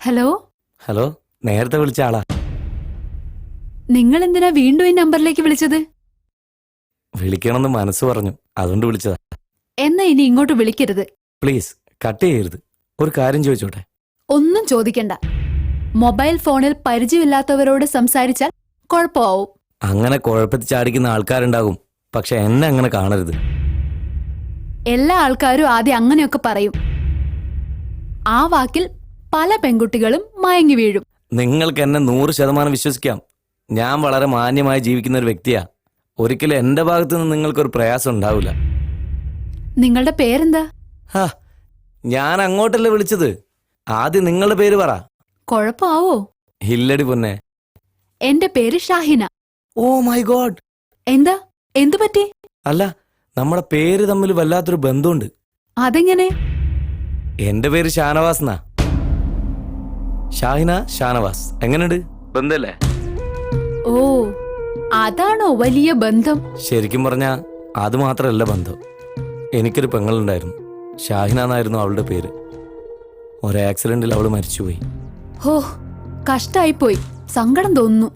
Hello. Hello, നേരത്തെ വിളിച്ച ആളാ. നിങ്ങൾ എന്തിനാ വീണ്ടും ഈ നമ്പറിലേക്ക് വിളിച്ചത്? വിളിക്കണമെന്ന് മനസ്സ് പറഞ്ഞു, അതുകൊണ്ട് വിളിച്ചതാ. എന്നാ ഇനി ഇങ്ങോട്ട് വിളിക്കരുത്. പ്ലീസ് കട്ട് ചെയ്യരുത്. ഒരു കാര്യം ചോദിച്ചോട്ടെ? ഒന്നും ചോദിക്കണ്ട. മൊബൈൽ ഫോണിൽ പരിചയമില്ലാത്തവരോട് സംസാരിച്ചാൽ കുഴപ്പമാവും. അങ്ങനെ കുഴപ്പത്തിൽ ചാടിക്കുന്ന ആൾക്കാരുണ്ടാകും, പക്ഷെ എന്നെ അങ്ങനെ കാണരുത്. എല്ലാ ആൾക്കാരും ആദ്യം അങ്ങനെയൊക്കെ പറയും. ആ വാക്കിൽ പല പെൺകുട്ടികളും മയങ്ങി വീഴും. നിങ്ങൾക്ക് എന്നെ 100% വിശ്വസിക്കാം. ഞാൻ വളരെ മാന്യമായി ജീവിക്കുന്ന ഒരു വ്യക്തിയാ. ഒരിക്കലും എന്റെ ഭാഗത്തു നിന്ന് നിങ്ങൾക്കൊരു പ്രയാസം ഉണ്ടാവില്ല. നിങ്ങളുടെ പേരെന്താ? ഹാ, ഞാൻ അങ്ങോട്ടല്ലേ വിളിച്ചത്. ആദ്യം നിങ്ങളുടെ പേര് പറ. കുഴപ്പമാവോ? ഇല്ലടി പൊന്നെ. എന്റെ പേര് ഷാഹിന. Oh my God. എന്താ? എന്തു പറ്റി? അല്ല, നമ്മുടെ പേര് തമ്മിൽ വല്ലാത്തൊരു ബന്ധമുണ്ട്. അതെങ്ങനെ? എന്റെ പേര് ഷാനവാസ് എന്നാ. ഷാഹിന ഷാനവാസ്, എങ്ങനെയുണ്ട്? ബന്ധല്ലേ? ഓ, അതാണോ വലിയ ബന്ധം? ശരിക്കും പറഞ്ഞാ അത് മാത്രമല്ല ബന്ധം. എനിക്കൊരു പെങ്ങളുണ്ടായിരുന്നു, ഷാഹിന എന്നായിരുന്നു അവളുടെ പേര്. ഒരു ആക്സിഡന്റിൽ അവൾ മരിച്ചുപോയി. ഹോ, കഷ്ടായിപ്പോയി. സങ്കടം തോന്നുന്നു.